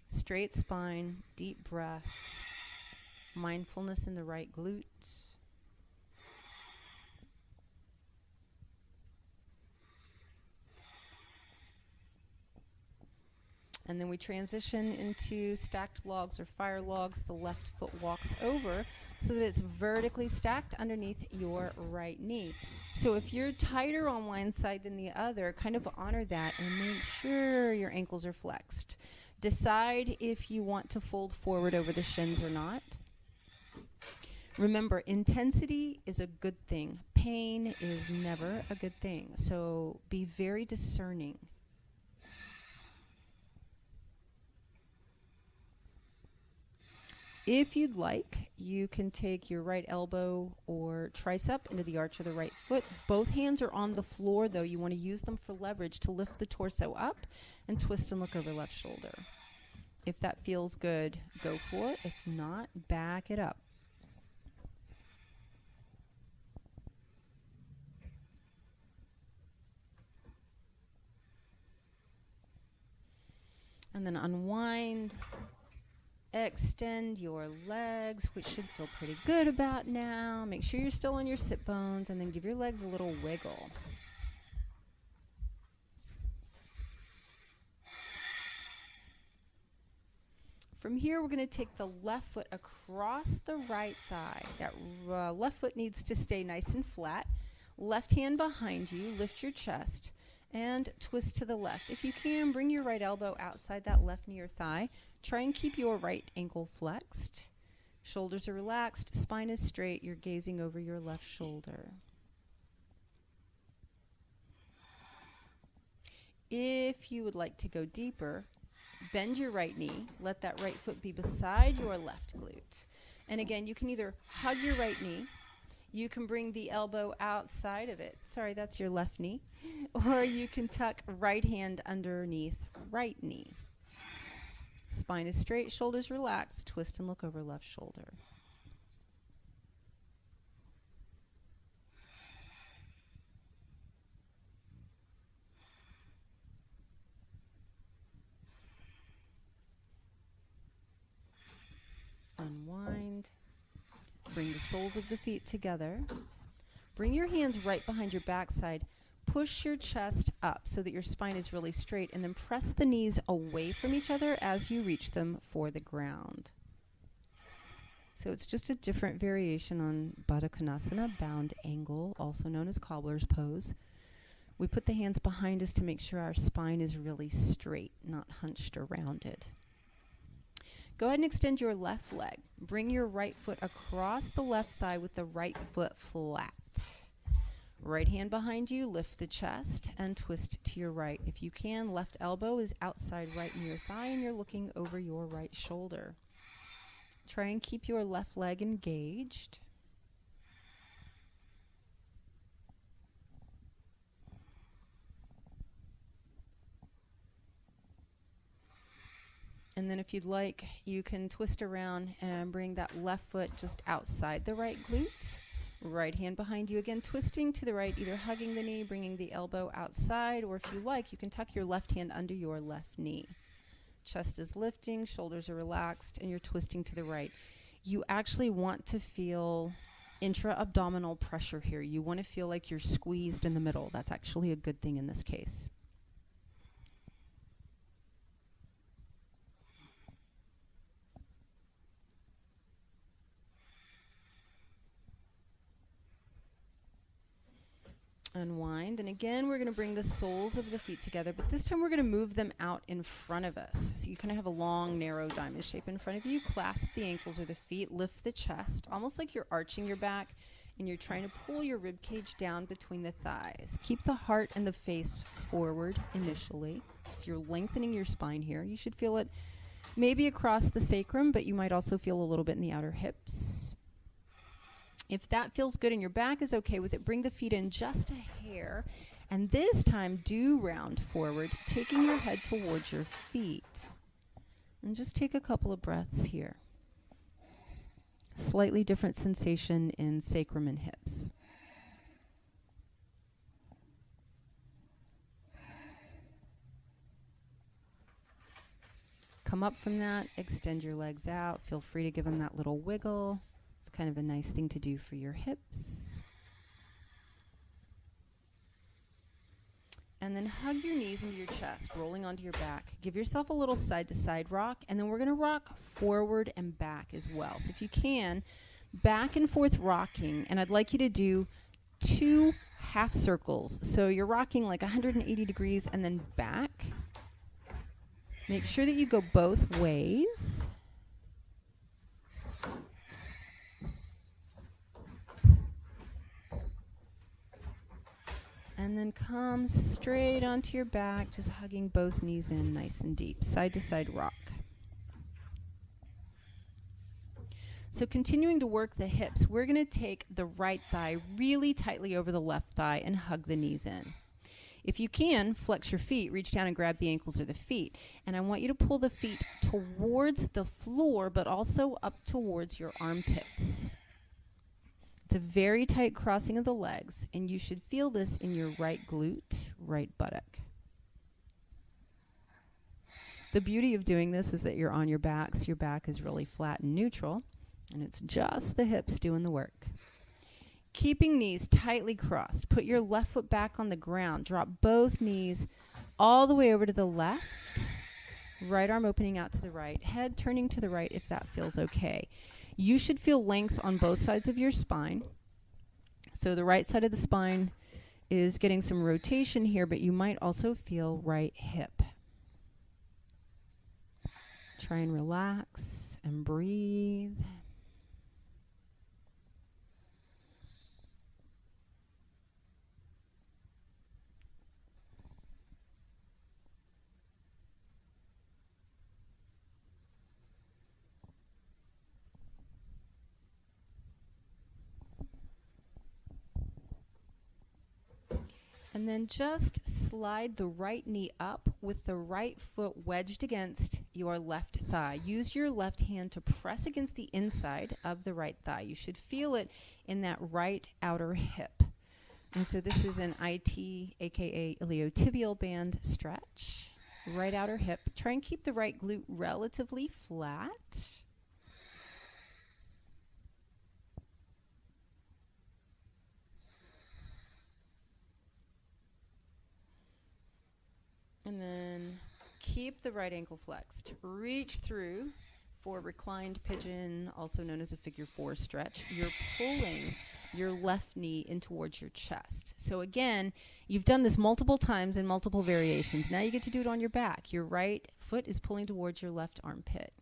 Straight spine, deep breath, mindfulness in the right glute. And then we transition into stacked logs or fire logs. The left foot walks over so that it's vertically stacked underneath your right knee. So if you're tighter on one side than the other, kind of honor that and make sure your ankles are flexed. Decide if you want to fold forward over the shins or not. Remember, intensity is a good thing. Pain is never a good thing. So be very discerning. If you'd like, you can take your right elbow or tricep into the arch of the right foot. Both hands are on the floor, though. You want to use them for leverage to lift the torso up and twist and look over left shoulder. If that feels good, go for it. If not, back it up. And then unwind. Extend your legs, which should feel pretty good about now. Make sure you're still on your sit bones, and then give your legs a little wiggle. From here, we're going to take the left foot across the right thigh. That left foot needs to stay nice and flat. Left hand behind you, lift your chest, and twist to the left. If you can, bring your right elbow outside that left knee or thigh. Try and keep your right ankle flexed. Shoulders are relaxed, spine is straight. You're gazing over your left shoulder. If you would like to go deeper, bend your right knee. Let that right foot be beside your left glute. And again, you can either hug your right knee, you can bring the elbow outside of it. Sorry, that's your left knee. Or you can tuck right hand underneath right knee. Spine is straight, shoulders relaxed. Twist and look over left shoulder. Unwind. Bring the soles of the feet together. Bring your hands right behind your backside. Push your chest up so that your spine is really straight, and then press the knees away from each other as you reach them for the ground. So it's just a different variation on Baddha Konasana, bound angle, also known as cobbler's pose. We put the hands behind us to make sure our spine is really straight, not hunched or rounded. Go ahead and extend your left leg. Bring your right foot across the left thigh with the right foot flat. Right hand behind you, lift the chest and twist to your right. If you can, left elbow is outside right near thigh and you're looking over your right shoulder. Try and keep your left leg engaged. And then if you'd like, you can twist around and bring that left foot just outside the right glute. Right hand behind you again, twisting to the right, either hugging the knee, bringing the elbow outside, or if you like, you can tuck your left hand under your left knee. Chest is lifting, shoulders are relaxed, and you're twisting to the right. You actually want to feel intra-abdominal pressure here. You want to feel like you're squeezed in the middle. That's actually a good thing in this case. Unwind, and again we're going to bring the soles of the feet together, but this time we're going to move them out in front of us. So you kind of have a long, narrow diamond shape in front of you. Clasp the ankles or the feet, lift the chest, almost like you're arching your back, and you're trying to pull your rib cage down between the thighs. Keep the heart and the face forward initially, so you're lengthening your spine here. You should feel it maybe across the sacrum, but you might also feel a little bit in the outer hips. If that feels good and your back is okay with it, bring the feet in just a hair. And this time, do round forward, taking your head towards your feet. And just take a couple of breaths here. Slightly different sensation in sacrum and hips. Come up from that, extend your legs out. Feel free to give them that little wiggle. It's kind of a nice thing to do for your hips. And then hug your knees into your chest, rolling onto your back. Give yourself a little side-to-side rock, and then we're going to rock forward and back as well. So if you can, back and forth rocking, and I'd like you to do 2 half circles. So you're rocking like 180 degrees and then back. Make sure that you go both ways. And then come straight onto your back, just hugging both knees in nice and deep. Side to side rock. So continuing to work the hips, we're going to take the right thigh really tightly over the left thigh and hug the knees in. If you can, flex your feet, reach down and grab the ankles or the feet. And I want you to pull the feet towards the floor, but also up towards your armpits. It's a very tight crossing of the legs, and you should feel this in your right glute, right buttock. The beauty of doing this is that you're on your back, so your back is really flat and neutral, and it's just the hips doing the work. Keeping knees tightly crossed. Put your left foot back on the ground. Drop both knees all the way over to the left. Right arm opening out to the right. Head turning to the right if that feels okay. You should feel length on both sides of your spine. So the right side of the spine is getting some rotation here, but you might also feel right hip. Try and relax and breathe. And then just slide the right knee up with the right foot wedged against your left thigh. Use your left hand to press against the inside of the right thigh. You should feel it in that right outer hip. And so this is an IT, aka iliotibial band stretch. Right outer hip. Try and keep the right glute relatively flat. And then keep the right ankle flexed. Reach through for reclined pigeon, also known as a figure 4 stretch. You're pulling your left knee in towards your chest. So again, you've done this multiple times in multiple variations. Now you get to do it on your back. Your right foot is pulling towards your left armpit.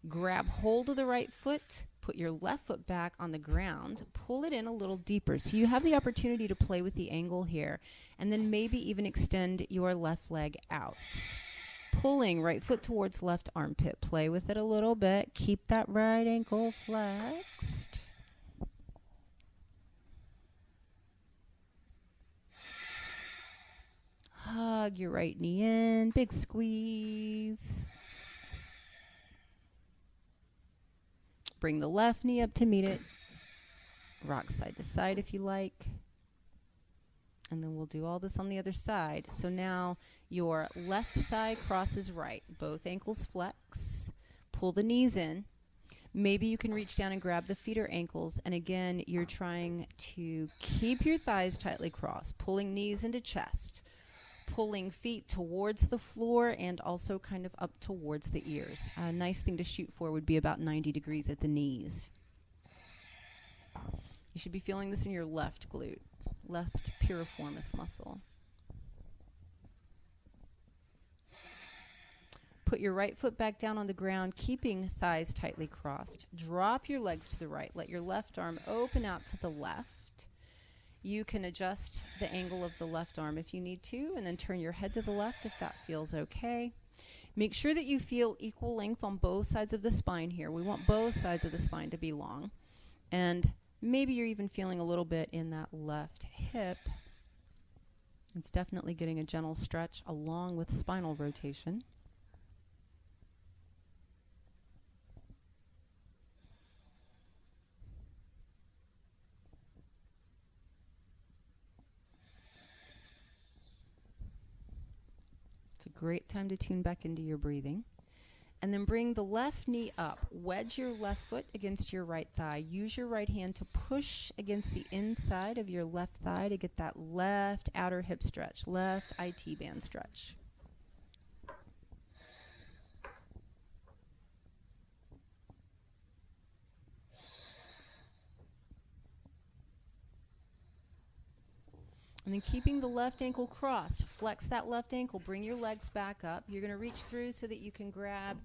Grab hold of the right foot, put your left foot back on the ground, pull it in a little deeper. So you have the opportunity to play with the angle here, and then maybe even extend your left leg out. Pulling right foot towards left armpit. Play with it a little bit. Keep that right ankle flexed. Hug your right knee in, big squeeze. Bring the left knee up to meet it. Rock side to side if you like. And then we'll do all this on the other side. So now your left thigh crosses right. Both ankles flex. Pull the knees in. Maybe you can reach down and grab the feet or ankles. And again, you're trying to keep your thighs tightly crossed. Pulling knees into chest. Pulling feet towards the floor and also kind of up towards the ears. A nice thing to shoot for would be about 90 degrees at the knees. You should be feeling this in your left glute, left piriformis muscle. Put your right foot back down on the ground, keeping thighs tightly crossed. Drop your legs to the right. Let your left arm open out to the left. You can adjust the angle of the left arm if you need to, and then turn your head to the left if that feels okay. Make sure that you feel equal length on both sides of the spine here. We want both sides of the spine to be long. And maybe you're even feeling a little bit in that left hip. It's definitely getting a gentle stretch along with spinal rotation. It's a great time to tune back into your breathing. And then bring the left knee up. Wedge your left foot against your right thigh. Use your right hand to push against the inside of your left thigh to get that left outer hip stretch, left IT band stretch. And then keeping the left ankle crossed, flex that left ankle, bring your legs back up. You're going to reach through so that you can grab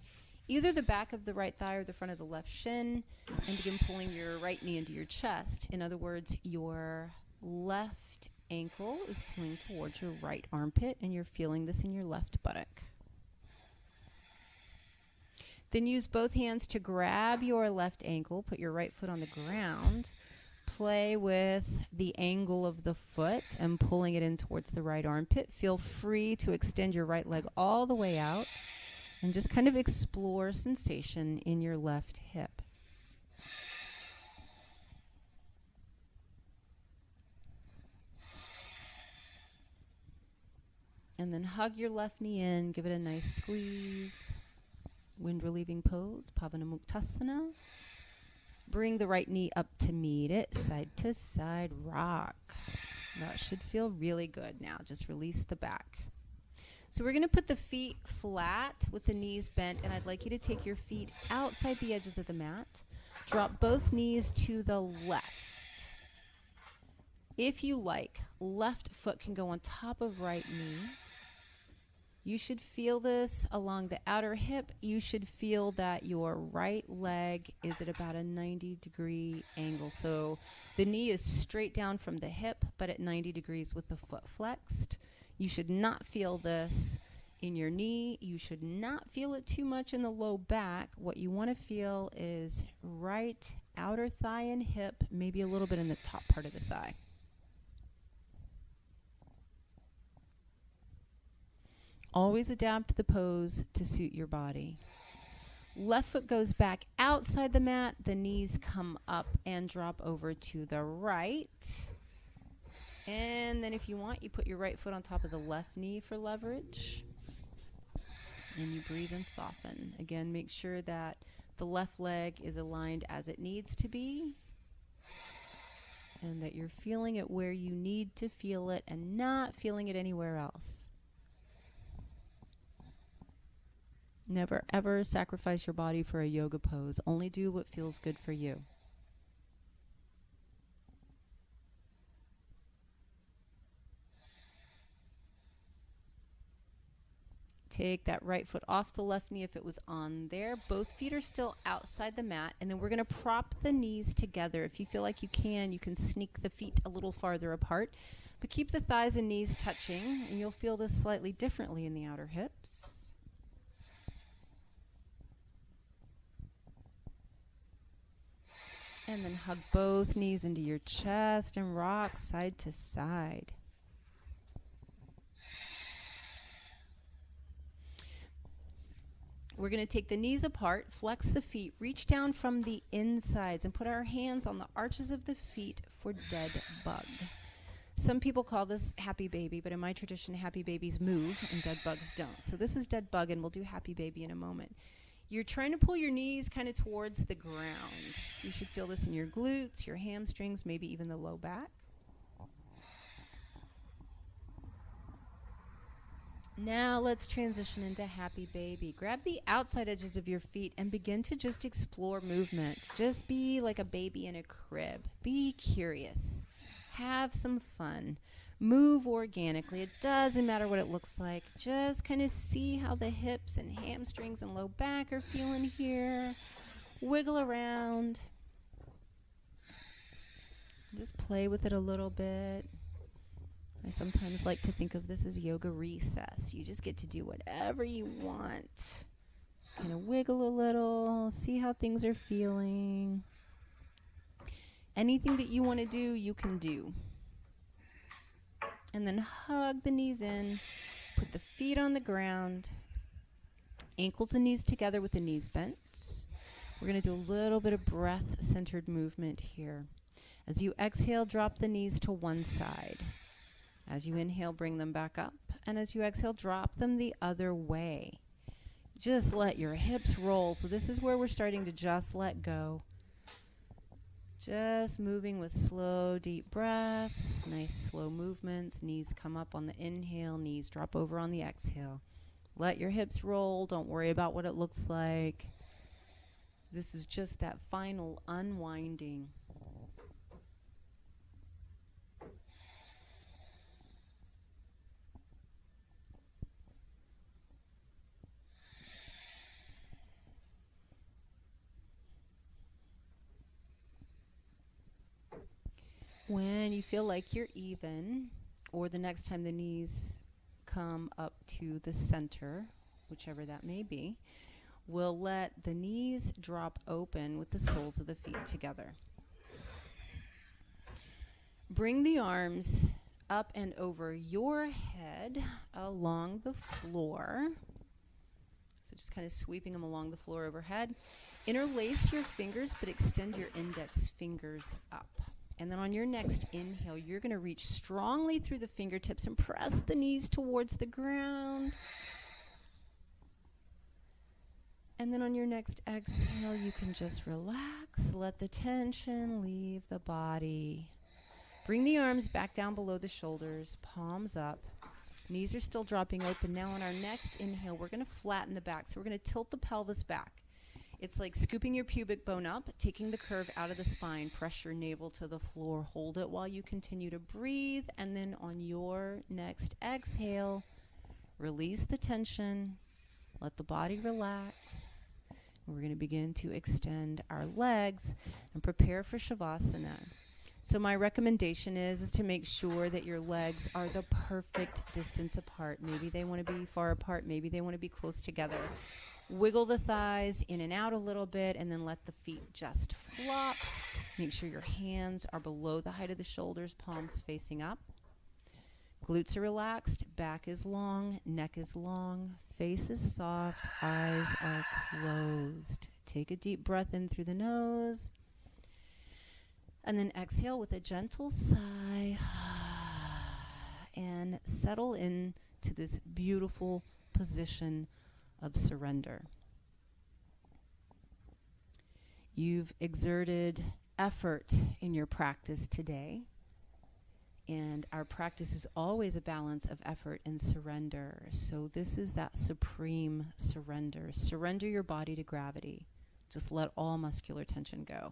either the back of the right thigh or the front of the left shin and begin pulling your right knee into your chest. In other words, your left ankle is pulling towards your right armpit, and you're feeling this in your left buttock. Then use both hands to grab your left ankle, put your right foot on the ground. Play with the angle of the foot and pulling it in towards the right armpit. Feel free to extend your right leg all the way out and just kind of explore sensation in your left hip. And then hug your left knee in, give it a nice squeeze. Wind relieving pose, Uttanasana. Bring the right knee up to meet it, side to side rock. That should feel really good now. Just release the back. So we're going to put the feet flat with the knees bent, and I'd like you to take your feet outside the edges of the mat. Drop both knees to the left. If you like, left foot can go on top of right knee. You should feel this along the outer hip. You should feel that your right leg is at about a 90-degree angle. So the knee is straight down from the hip, but at 90 degrees with the foot flexed. You should not feel this in your knee. You should not feel it too much in the low back. What you want to feel is right outer thigh and hip, maybe a little bit in the top part of the thigh. Always adapt the pose to suit your body. Left foot goes back outside the mat. The knees come up and drop over to the right. And then if you want, you put your right foot on top of the left knee for leverage. And you breathe and soften. Again, make sure that the left leg is aligned as it needs to be. And that you're feeling it where you need to feel it and not feeling it anywhere else. Never ever sacrifice your body for a yoga pose. Only do what feels good for you. Take that right foot off the left knee if it was on there. Both feet are still outside the mat. And then we're going to prop the knees together. If you feel like you can sneak the feet a little farther apart. But keep the thighs and knees touching. And you'll feel this slightly differently in the outer hips. And then hug both knees into your chest and rock side to side. We're going to take the knees apart, flex the feet, reach down from the insides, and put our hands on the arches of the feet for dead bug. Some people call this happy baby, but in my tradition, happy babies move and dead bugs don't. So this is dead bug, and we'll do happy baby in a moment. You're trying to pull your knees kind of towards the ground. You should feel this in your glutes, your hamstrings, maybe even the low back. Now let's transition into happy baby. Grab the outside edges of your feet and begin to just explore movement. Just be like a baby in a crib. Be curious. Have some fun. Move organically. It doesn't matter what it looks like. Just kind of see how the hips and hamstrings and low back are feeling here. Wiggle around. Just play with it a little bit. I sometimes like to think of this as yoga recess. You just get to do whatever you want. Just kind of wiggle a little. See how things are feeling. Anything that you want to do, you can do. And then hug the knees in, put the feet on the ground, ankles and knees together with the knees bent. We're going to do a little bit of breath-centered movement here. As you exhale, drop the knees to one side. As you inhale, bring them back up. And as you exhale, drop them the other way. Just let your hips roll. So this is where we're starting to just let go. Just moving with slow, deep breaths, nice slow movements. Knees come up on the inhale, knees drop over on the exhale. Let your hips roll. Don't worry about what it looks like. This is just that final unwinding. When you feel like you're even, or the next time the knees come up to the center, whichever that may be, we'll let the knees drop open with the soles of the feet together. Bring the arms up and over your head along the floor. So just kind of sweeping them along the floor overhead. Interlace your fingers, but extend your index fingers up. And then on your next inhale, you're going to reach strongly through the fingertips and press the knees towards the ground. And then on your next exhale, you can just relax, let the tension leave the body. Bring the arms back down below the shoulders, palms up. Knees are still dropping open. Now on our next inhale, we're going to flatten the back. So we're going to tilt the pelvis back. It's like scooping your pubic bone up, taking the curve out of the spine, press your navel to the floor, hold it while you continue to breathe, and then on your next exhale, release the tension, let the body relax. We're going to begin to extend our legs and prepare for Shavasana. So my recommendation is to make sure that your legs are the perfect distance apart. Maybe they want to be far apart. Maybe they want to be close together. Wiggle the thighs in and out a little bit, and then let the feet just flop. Make sure your hands are below the height of the shoulders, palms facing up. Glutes are relaxed, back is long, neck is long, face is soft, eyes are closed. Take a deep breath in through the nose. And then exhale with a gentle sigh and settle into this beautiful position of surrender. You've exerted effort in your practice today, and our practice is always a balance of effort and surrender. So this is that supreme surrender. Surrender your body to gravity. Just let all muscular tension go.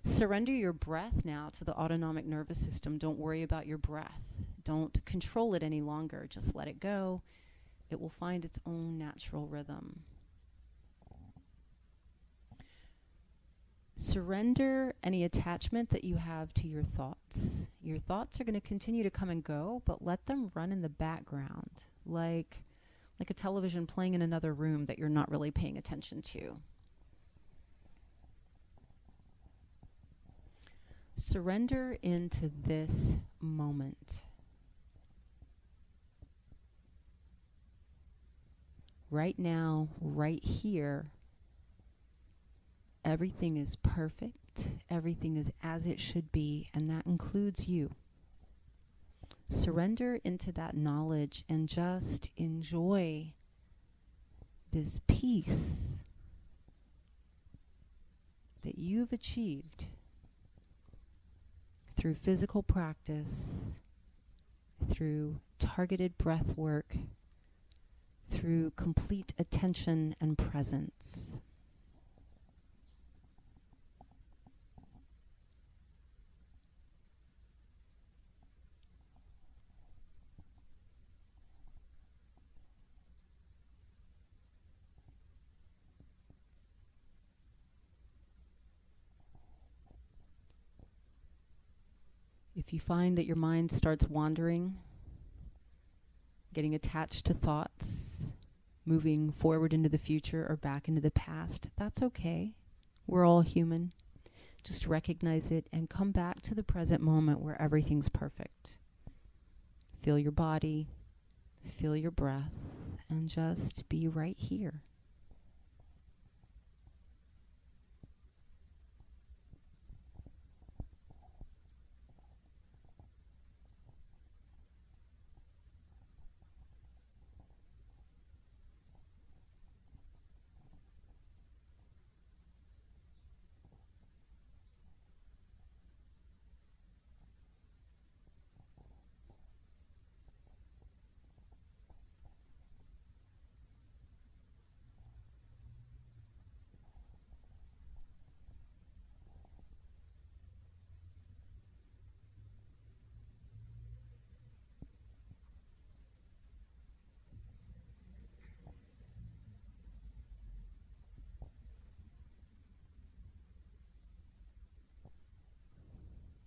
Surrender your breath now to the autonomic nervous system. Don't worry about your breath. Don't control it any longer. Just let it go. It will find its own natural rhythm. Surrender any attachment that you have to your thoughts. Your thoughts are going to continue to come and go, but let them run in the background, like a television playing in another room that you're not really paying attention to. Surrender into this moment. Right now, right here, everything is perfect. Everything is as it should be, and that includes you. Surrender into that knowledge and just enjoy this peace that you've achieved through physical practice, through targeted breath work, through complete attention and presence. If you find that your mind starts wandering, getting attached to thoughts, moving forward into the future or back into the past, that's okay. We're all human. Just recognize it and come back to the present moment where everything's perfect. Feel your body, feel your breath, and just be right here.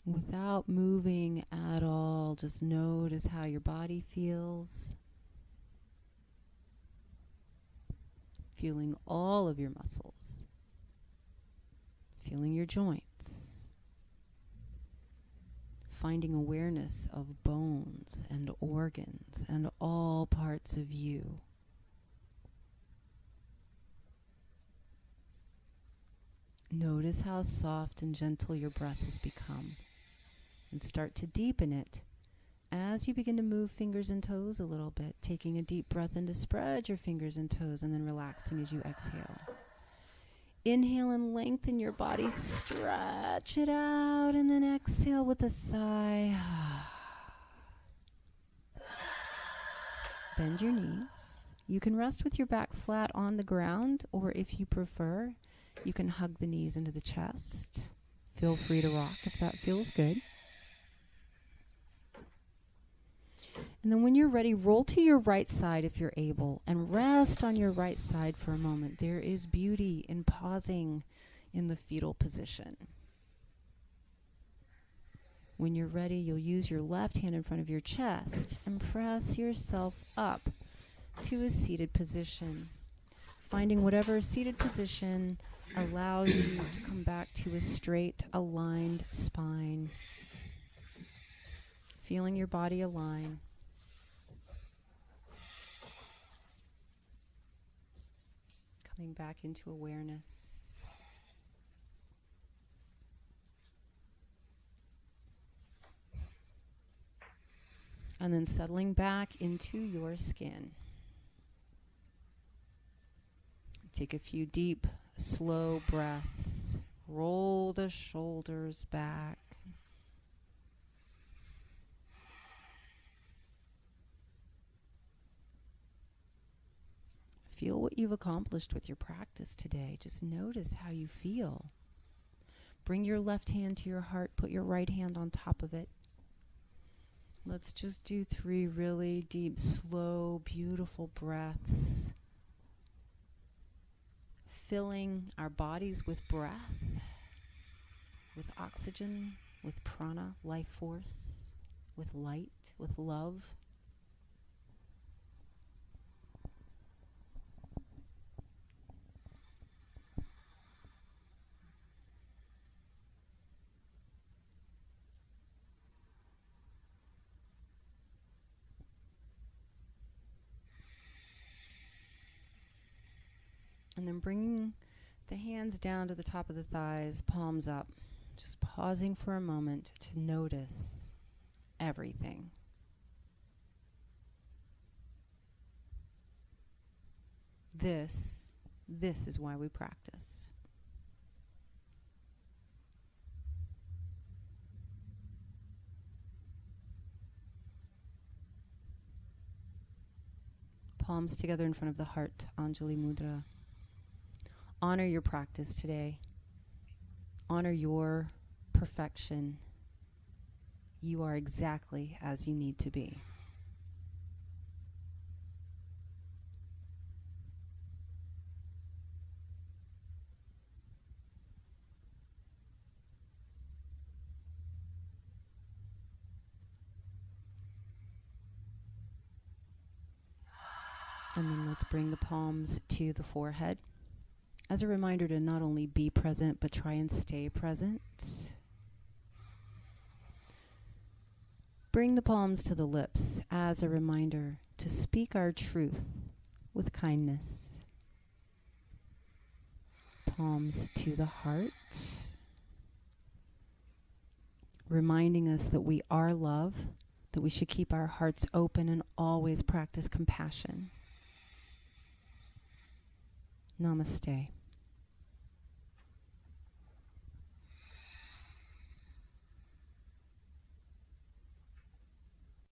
Without moving at all, just notice how your body feels. Feeling all of your muscles. Feeling your joints. Finding awareness of bones and organs and all parts of you. Notice how soft and gentle your breath has become. And start to deepen it as you begin to move fingers and toes a little bit, taking a deep breath in to spread your fingers and toes and then relaxing as you exhale. Inhale and lengthen your body, stretch it out, and then exhale with a sigh. Bend your knees. You can rest with your back flat on the ground, or if you prefer, you can hug the knees into the chest. Feel free to rock if that feels good. And then when you're ready, roll to your right side if you're able, and rest on your right side for a moment. There is beauty in pausing in the fetal position. When you're ready, you'll use your left hand in front of your chest and press yourself up to a seated position. Finding whatever seated position allows you to come back to a straight, aligned spine. Feeling your body align. Coming back into awareness. And then settling back into your skin. Take a few deep, slow breaths. Roll the shoulders back. Feel what you've accomplished with your practice today. Just notice how you feel. Bring your left hand to your heart. Put your right hand on top of it. Let's just do 3 really deep, slow, beautiful breaths. Filling our bodies with breath, with oxygen, with prana, life force, with light, with love. And then bringing the hands down to the top of the thighs, palms up. Just pausing for a moment to notice everything. This is why we practice. Palms together in front of the heart, Anjali Mudra. Honor your practice today. Honor your perfection. You are exactly as you need to be. And then let's bring the palms to the forehead. As a reminder to not only be present, but try and stay present. Bring the palms to the lips as a reminder to speak our truth with kindness. Palms to the heart, reminding us that we are love, that we should keep our hearts open and always practice compassion. Namaste.